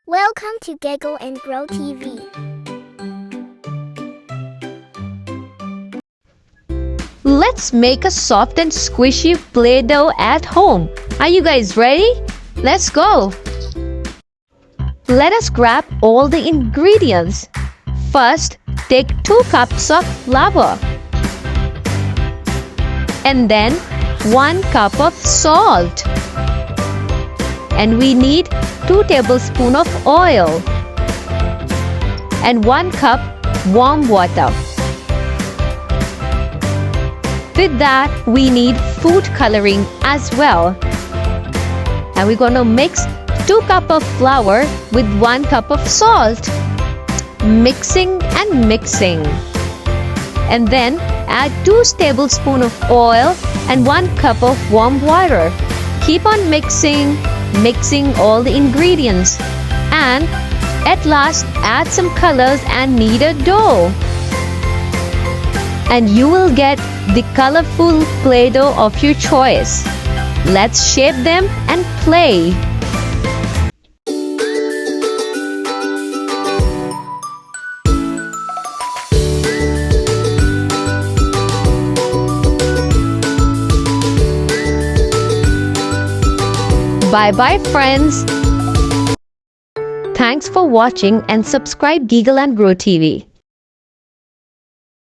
Welcome to Giggle and Grow TV. Let's make a soft and squishy Play-Doh at home. Are you guys ready? Let's go! Let us grab all the ingredients. First, take 2 cups of flour. And then 1 cup of salt. And we need 2 tablespoons of oil. And 1 cup warm water. With that, we need food coloring as well. And we're gonna mix 2 cups of flour with 1 cup of salt. Mixing and mixing. And then add 2 tablespoons of oil and 1 cup of warm water. Keep on mixing all the ingredients. And at last, add some colors and knead a dough. And you will get the colorful Play-Doh of your choice. Let's shape them and play. Bye-bye, friends. Thanks for watching and subscribe Giggle and Grow TV.